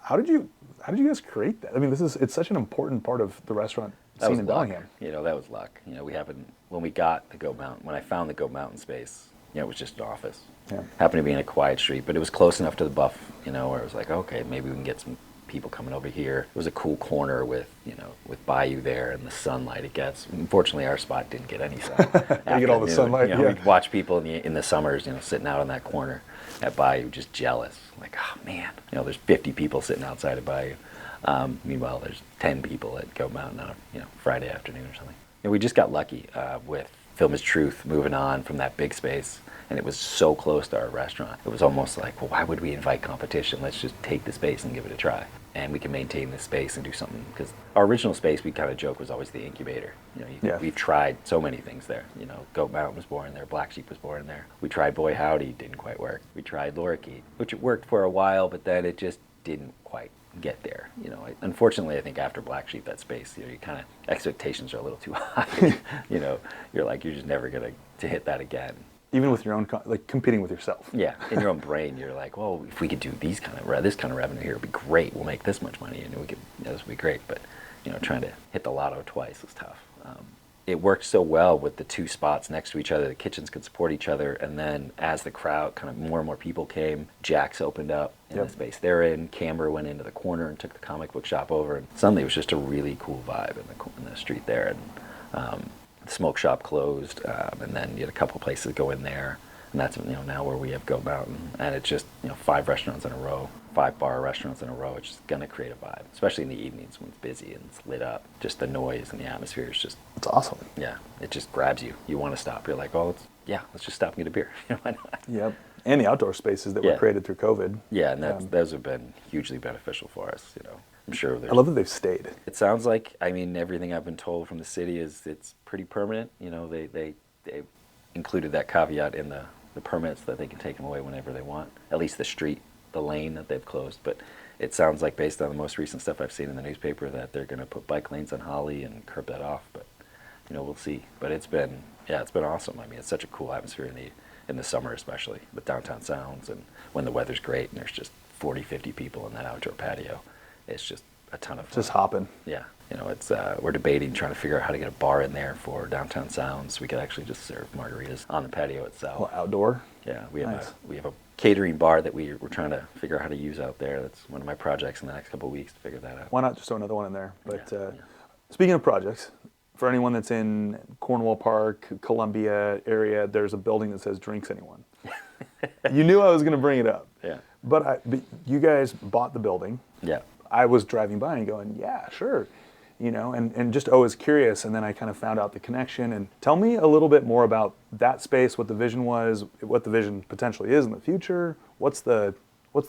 How did you guys create that? I mean, it's such an important part of the restaurant scene in Bellingham. That was luck. When we got the Goat Mountain, when I found the Goat Mountain space, it was just an office. Yeah. Happened to be in a quiet street, but it was close enough to the Buff, where it was like, okay, maybe we can get some people coming over here. It was a cool corner with, with bayou there and the sunlight it gets. Unfortunately, our spot didn't get any sun. You get all the sunlight, yeah. We'd watch people in the summers, sitting out on that corner at bayou, just jealous. Like, oh man, there's 50 people sitting outside of bayou. Meanwhile, there's 10 people at Goat Mountain on a Friday afternoon or something. We just got lucky with Film is Truth moving on from that big space, and it was so close to our restaurant. It was almost like, well, why would we invite competition? Let's just take the space and give it a try. And we can maintain this space and do something, because our original space, we kind of joke, was always the incubator. We've tried so many things there. Goat Mountain was born there, Black Sheep was born there. We tried Boy Howdy, didn't quite work. We tried Lorikeet, which it worked for a while, but then it just didn't quite get there. Unfortunately, I think after Black Sheep, that space, you kind of, expectations are a little too high. You're like, you're just never going to hit that again. Even with your own, like competing with yourself. Yeah, in your own brain, you're like, well, if we could do this kind of revenue here, it'd be great. We'll make this much money, and we could, this would be great. But trying to hit the lotto twice is tough. It worked so well with the two spots next to each other. The kitchens could support each other, and then as the crowd, kind of more and more people came, Jack's opened up in the space they're in. Camber went into the corner and took the comic book shop over, and suddenly it was just a really cool vibe in the street there. And the smoke shop closed, and then you had a couple places go in there, and that's now where we have Goat Mountain, and it's just 5 restaurants in a row, 5 bar restaurants in a row. It's just gonna create a vibe, especially in the evenings when it's busy and it's lit up. Just the noise and the atmosphere is just, it's awesome. Yeah, it just grabs you. You want to stop. You're like, oh, let's just stop and get a beer. Why not? Yep. And the outdoor spaces that were created through COVID. Yeah, and those have been hugely beneficial for us. I'm sure. I love that they've stayed. It sounds like, everything I've been told from the city is it's pretty permanent. They included that caveat in the permits that they can take them away whenever they want. At least the lane that they've closed. But it sounds like, based on the most recent stuff I've seen in the newspaper, that they're going to put bike lanes on Holly and curb that off. But we'll see. But it's been awesome. It's such a cool atmosphere in the summer, especially with downtown sounds, and when the weather's great and there's just 40, 50 people in that outdoor patio. It's just a ton of fun. Just hopping. Yeah. It's we're debating, trying to figure out how to get a bar in there for downtown sounds. We could actually just serve margaritas on the patio itself. Well, outdoor? Yeah. We have Nice. we have a catering bar that we're trying to figure out how to use out there. That's one of my projects in the next couple of weeks, to figure that out. Why not just throw another one in there? But Yeah. Speaking of projects, for anyone that's in Cornwall Park, Columbia area, there's a building that says Drinks Anyone. You knew I was going to bring it up. Yeah. But you guys bought the building. Yeah. I was driving by and going, yeah, sure. And just always curious. And then I kind of found out the connection. And tell me a little bit more about that space, what the vision was, what the vision potentially is in the future. What's the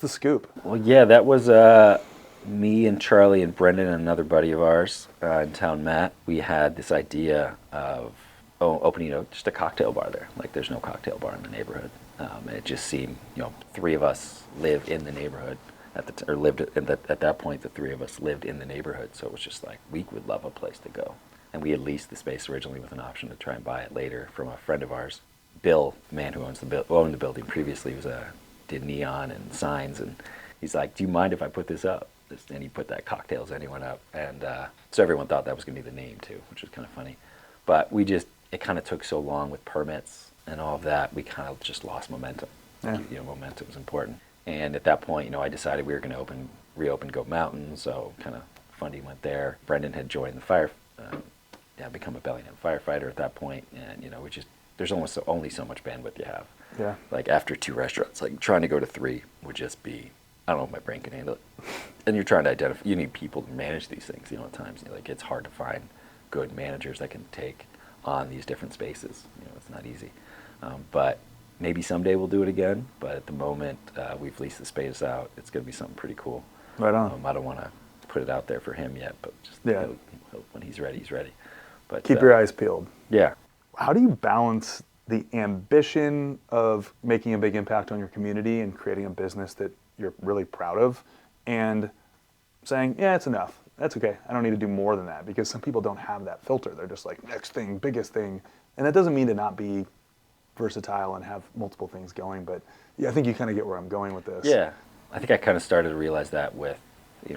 scoop? Well, yeah, that was me and Charlie and Brendan and another buddy of ours in town, Matt. We had this idea of opening just a cocktail bar there. Like, there's no cocktail bar in the neighborhood. And it just seemed, 3 of us live in the neighborhood. At that point, the 3 of us lived in the neighborhood, so it was just like, we would love a place to go. And we had leased the space originally with an option to try and buy it later from a friend of ours. Bill, the man who owned the building previously, did neon and signs, and he's like, do you mind if I put this up? And he put that Cocktails Anyone up, and so everyone thought that was going to be the name too, which was kind of funny. But it kind of took so long with permits and all of that, we kind of just lost momentum. Yeah. Momentum is important. And at that point, I decided we were going to reopen Goat Mountain, so kind of funding went there. Brendan had joined the become a Bellingham firefighter at that point, and there's almost only so much bandwidth you have. Yeah. Like, after 2 restaurants, like trying to go to 3 would just be, I don't know if my brain can handle it. And you're trying to identify, you need people to manage these things, at times. Like, it's hard to find good managers that can take on these different spaces. It's not easy. But maybe someday we'll do it again, but at the moment, we've leased the space out. It's going to be something pretty cool. Right on. I don't want to put it out there for him yet, but just when he's ready, he's ready. But keep your eyes peeled. Yeah. How do you balance the ambition of making a big impact on your community and creating a business that you're really proud of, and saying, yeah, it's enough. That's okay. I don't need to do more than that, because some people don't have that filter. They're just like, next thing, biggest thing. And that doesn't mean to not be versatile and have multiple things going, but yeah, I think you kind of get where I'm going with this. Yeah. I think I kind of started to realize that with,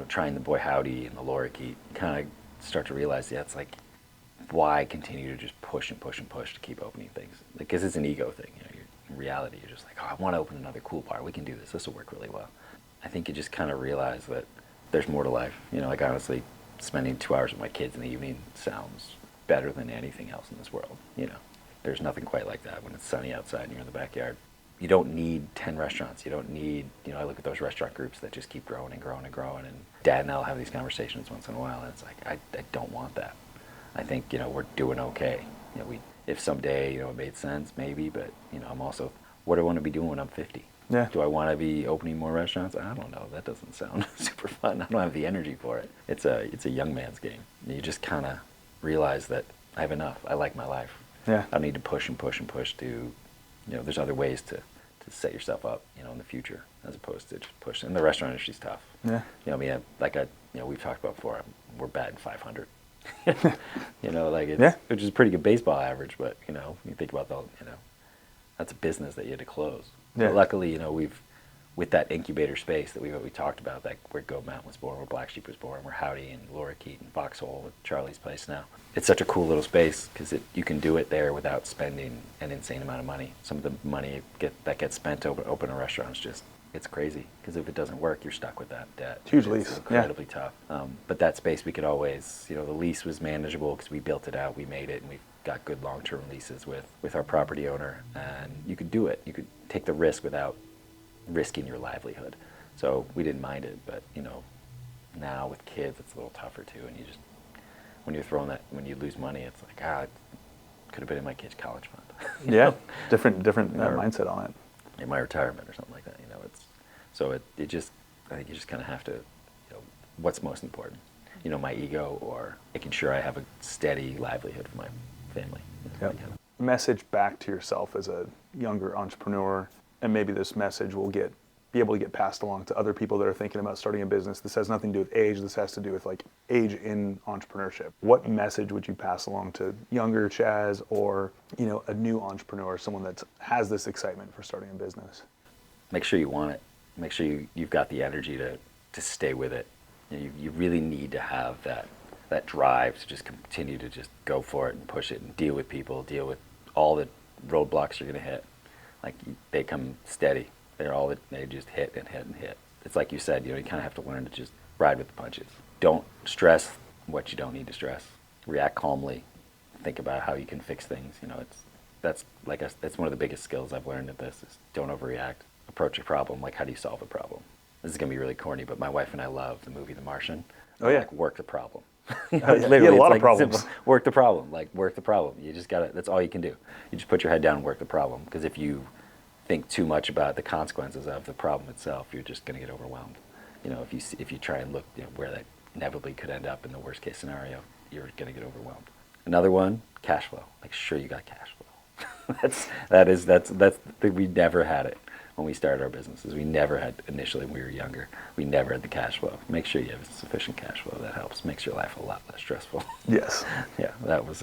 trying the Boy Howdy and the Lorikeet. Kind of start to realize, it's like, why continue to just push and push and push to keep opening things? Because it's an ego thing. In reality, you're just like, I want to open another cool bar. We can do this. This will work really well. I think you just kind of realize that there's more to life. Like honestly, spending 2 hours with my kids in the evening sounds better than anything else in this world. There's nothing quite like that when it's sunny outside and you're in the backyard. You don't need 10 restaurants. You don't need, I look at those restaurant groups that just keep growing and growing and growing, and Dad and I'll have these conversations once in a while, and it's like, I don't want that. I think, we're doing okay. If someday, it made sense, maybe, but, I'm also, what do I want to be doing when I'm 50? Yeah. Do I want to be opening more restaurants? I don't know. That doesn't sound super fun. I don't have the energy for it. It's a young man's game. You just kind of realize that I have enough. I like my life. Yeah. I don't need to push and push and push to, there's other ways to set yourself up, in the future, as opposed to just push. And the restaurant industry's tough. Yeah. We've talked about before, we're batting 500. It's, yeah. Which is a pretty good baseball average, but, you think about that's a business that you had to close. Yeah. But luckily, with that incubator space that we talked about, like where Goat Mountain was born, where Black Sheep was born, where Howdy and Laura Keat and Foxhole with Charlie's Place now. It's such a cool little space because you can do it there without spending an insane amount of money. Some of the money that gets spent to open a restaurant is it's crazy, because if it doesn't work, you're stuck with that debt. Huge lease. It's incredibly tough. But that space we could always, the lease was manageable because we built it out, we made it, and we've got good long-term leases with our property owner, and you could do it. You could take the risk without risking your livelihood. So we didn't mind it, but now with kids it's a little tougher too, and you just, when you lose money, it's like, it could have been in my kid's college fund. Yeah, different mindset on it. In my retirement or something like that, I think you just kind of have to, what's most important? My ego, or making sure I have a steady livelihood for my family. Yep. Message back to yourself as a younger entrepreneur, and maybe this message will be able to get passed along to other people that are thinking about starting a business. This has nothing to do with age. This has to do with age in entrepreneurship. What message would you pass along to younger Chas, or a new entrepreneur, someone that has this excitement for starting a business? Make sure you want it. Make sure you've got the energy to stay with it. You really need to have that drive to just continue to just go for it and push it and deal with people, deal with all the roadblocks you're going to hit. They come steady. They just hit and hit and hit. It's like you said, you kind of have to learn to just ride with the punches. Don't stress what you don't need to stress. React calmly. Think about how you can fix things. That's one of the biggest skills I've learned at this, is don't overreact. Approach a problem like, how do you solve a problem? This is going to be really corny, but my wife and I love the movie The Martian. Oh yeah. Work the problem. He had a lot of problems. Simple. Work the problem. Work the problem. You just got to, that's all you can do. You just put your head down and work the problem. Because if you think too much about the consequences of the problem itself, you're just going to get overwhelmed. If you try and look where that inevitably could end up in the worst case scenario, you're going to get overwhelmed. Another one, cash flow. Make sure you got cash flow. We never had it when we started our businesses. We never had, initially when we were younger, we never had the cash flow. Make sure you have sufficient cash flow. That helps. Makes your life a lot less stressful. Yes. Yeah, that was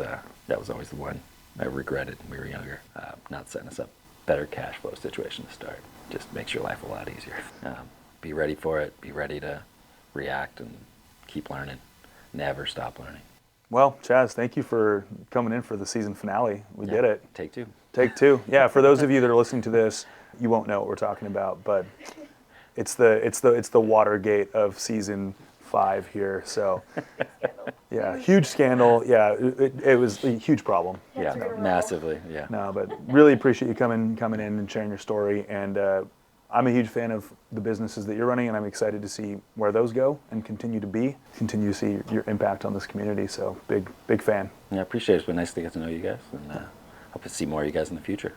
always the one I regretted when we were younger, not setting us up better cash flow situation to start. Just makes your life a lot easier. Be ready for it. Be ready to react and keep learning. Never stop learning. Well, Chas, thank you for coming in for the season finale. We did it. Take two. Take two. Yeah, for those of you that are listening to this, you won't know what we're talking about, but it's the Watergate of season 5 here. So, yeah, huge scandal. Yeah, it was a huge problem. Yeah, massively. Yeah. No, but really appreciate you coming in and sharing your story. And I'm a huge fan of the businesses that you're running, and I'm excited to see where those go and continue to see your impact on this community. So big fan. Yeah, I appreciate it. It's been nice to get to know you guys, and hope to see more of you guys in the future.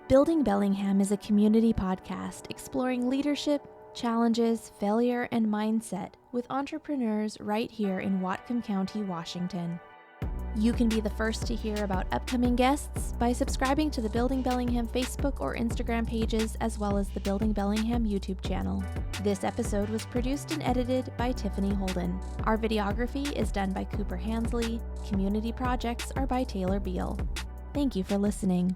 Building Bellingham is a community podcast exploring leadership, challenges, failure, and mindset with entrepreneurs right here in Whatcom County, Washington. You can be the first to hear about upcoming guests by subscribing to the Building Bellingham Facebook or Instagram pages, as well as the Building Bellingham YouTube channel. This episode was produced and edited by Tiffany Holden. Our videography is done by Cooper Hansley. Community projects are by Taylor Beal. Thank you for listening.